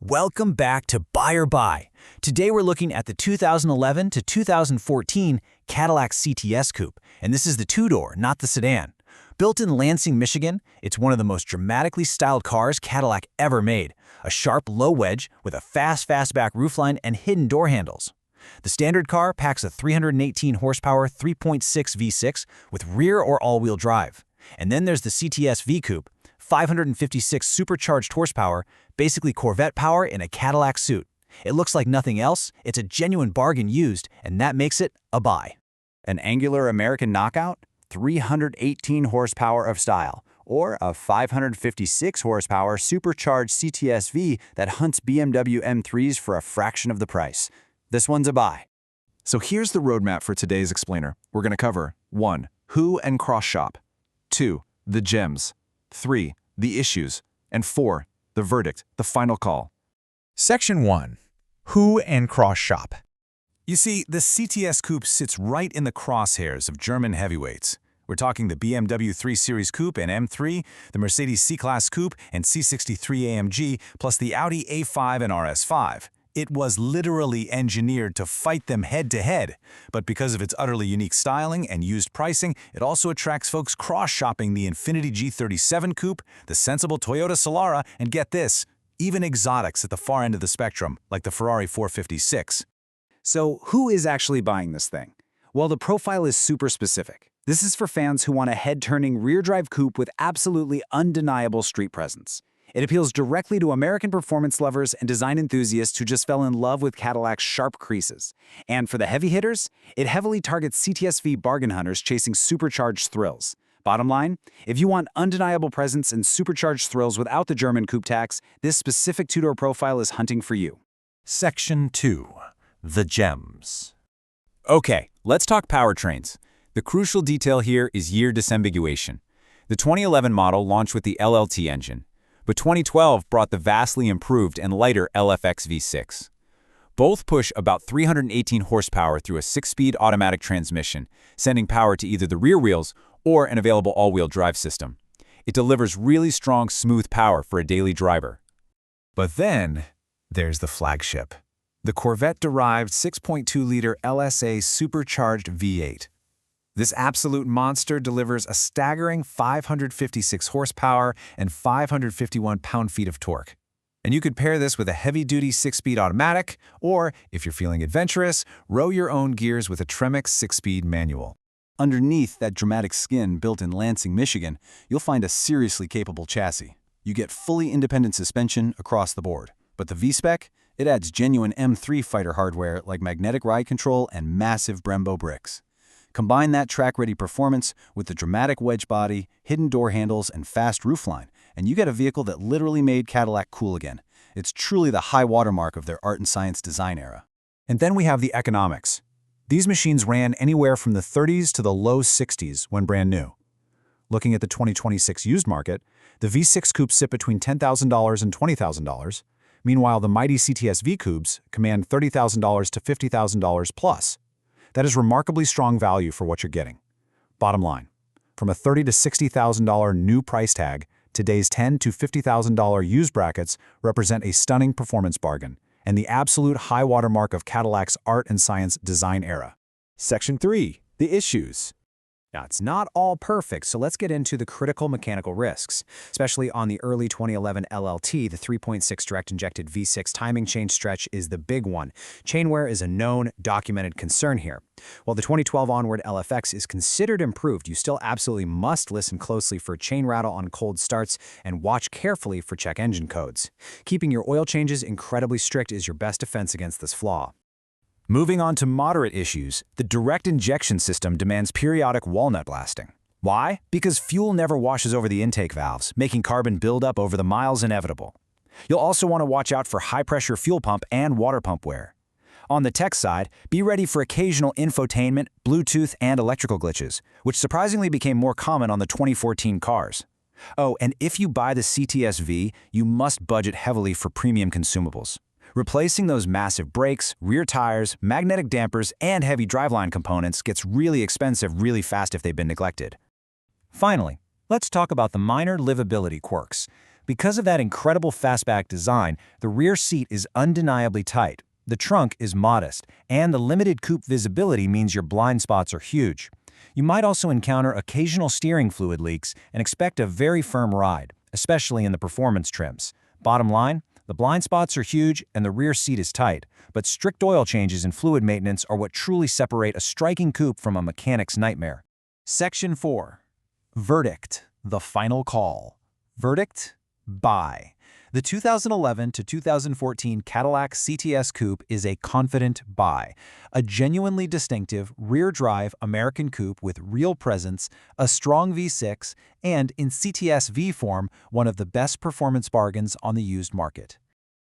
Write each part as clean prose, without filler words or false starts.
Welcome back to Buy or Buy. Today we're looking at the 2011 to 2014 Cadillac CTS Coupe, and this is the two-door, not the sedan. Built in Lansing, Michigan, it's one of the most dramatically styled cars Cadillac ever made. A sharp low wedge with a fastback roofline and hidden door handles. The standard car packs a 318 horsepower 3.6 V6 with rear or all-wheel drive. And then there's the CTS-V Coupe, 556 supercharged horsepower, basically Corvette power in a Cadillac suit. It looks like nothing else, it's a genuine bargain used, and that makes it a buy. An angular American knockout, 318 horsepower of style, or a 556 horsepower supercharged CTS-V that hunts BMW M3s for a fraction of the price. This one's a buy. So here's the roadmap for today's explainer. We're going to cover 1. Who and cross-shop, 2. The gems, 3. The issues, and 4. The verdict, the final call. Section 1. Who and cross-shop. You see, the CTS Coupe sits right in the crosshairs of German heavyweights. We're talking the BMW 3 Series Coupe and M3, the Mercedes C-Class Coupe and C63 AMG, plus the Audi A5 and RS5. It was literally engineered to fight them head-to-head, but because of its utterly unique styling and used pricing, it also attracts folks cross-shopping the Infiniti G37 Coupe, the sensible Toyota Solara, and get this, even exotics at the far end of the spectrum, like the Ferrari 456. So who is actually buying this thing? Well, the profile is super specific. This is for fans who want a head-turning rear-drive coupe with absolutely undeniable street presence. It appeals directly to American performance lovers and design enthusiasts who just fell in love with Cadillac's sharp creases. And for the heavy hitters, it heavily targets CTS-V bargain hunters chasing supercharged thrills. Bottom line, if you want undeniable presence and supercharged thrills without the German coupe tax, this specific two-door profile is hunting for you. Section 2. The gems. Okay, let's talk powertrains. The crucial detail here is year disambiguation. The 2011 model launched with the LLT engine, but 2012 brought the vastly improved and lighter LFX V6. Both push about 318 horsepower through a 6-speed automatic transmission, sending power to either the rear wheels or an available all-wheel drive system. It delivers really strong, smooth power for a daily driver. But then, there's the flagship. The Corvette-derived 6.2-liter LSA supercharged V8. This absolute monster delivers a staggering 556 horsepower and 551 pound-feet of torque. And you could pair this with a heavy-duty 6-speed automatic, or, if you're feeling adventurous, row your own gears with a Tremec 6-speed manual. Underneath that dramatic skin built in Lansing, Michigan, you'll find a seriously capable chassis. You get fully independent suspension across the board. But the V-Spec? It adds genuine M3 fighter hardware like magnetic ride control and massive Brembo bricks. Combine that track-ready performance with the dramatic wedge body, hidden door handles, and fast roofline, and you get a vehicle that literally made Cadillac cool again. It's truly the high watermark of their art and science design era. And then we have the economics. These machines ran anywhere from the 30s to the low 60s when brand new. Looking at the 2026 used market, the V6 Coupes sit between $10,000 and $20,000. Meanwhile, the mighty CTS-V Coupes command $30,000 to $50,000 plus. That is remarkably strong value for what you're getting. Bottom line, from a $30,000 to $60,000 new price tag, today's $10,000 to $50,000 used brackets represent a stunning performance bargain and the absolute high watermark of Cadillac's art and science design era. Section 3. The issues. Now, it's not all perfect, so let's get into the critical mechanical risks. Especially on the early 2011 LLT, the 3.6 direct-injected V6 timing chain stretch is the big one. Chain wear is a known, documented concern here. While the 2012 onward LFX is considered improved, you still absolutely must listen closely for chain rattle on cold starts and watch carefully for check engine codes. Keeping your oil changes incredibly strict is your best defense against this flaw. Moving on to moderate issues, the direct injection system demands periodic walnut blasting. Why? Because fuel never washes over the intake valves, making carbon buildup over the miles inevitable. You'll also want to watch out for high-pressure fuel pump and water pump wear. On the tech side, be ready for occasional infotainment, Bluetooth, and electrical glitches, which surprisingly became more common on the 2014 cars. Oh, and if you buy the CTS-V, you must budget heavily for premium consumables. Replacing those massive brakes, rear tires, magnetic dampers, and heavy driveline components gets really expensive really fast if they've been neglected. Finally, let's talk about the minor livability quirks. Because of that incredible fastback design, the rear seat is undeniably tight, the trunk is modest, and the limited coupe visibility means your blind spots are huge. You might also encounter occasional steering fluid leaks and expect a very firm ride, especially in the performance trims. Bottom line, the blind spots are huge and the rear seat is tight, but strict oil changes and fluid maintenance are what truly separate a striking coupe from a mechanic's nightmare. Section 4. Verdict, the final call. Verdict? Buy. The 2011 to 2014 Cadillac CTS Coupe is a confident buy. A genuinely distinctive, rear-drive American coupe with real presence, a strong V6, and in CTS-V form, one of the best performance bargains on the used market.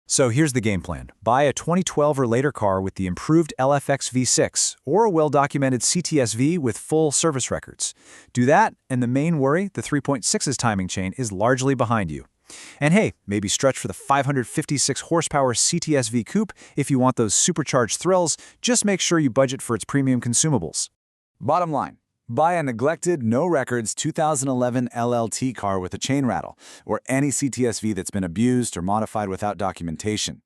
So here's the game plan. Buy a 2012 or later car with the improved LFX V6 or a well-documented CTS-V with full service records. Do that, and the main worry, the 3.6's timing chain, is largely behind you. And hey, maybe stretch for the 556 horsepower CTS-V Coupe if you want those supercharged thrills. Just make sure you budget for its premium consumables. Bottom line, buy a neglected, no-records 2011 LLT car with a chain rattle, or any CTS-V that's been abused or modified without documentation.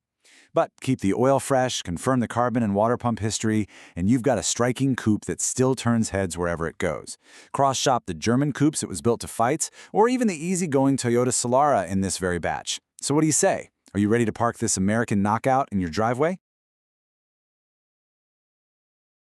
But keep the oil fresh, confirm the carbon and water pump history, and you've got a striking coupe that still turns heads wherever it goes. Cross-shop the German coupes it was built to fight, or even the easygoing Toyota Solara in this very batch. So what do you say? Are you ready to park this American knockout in your driveway?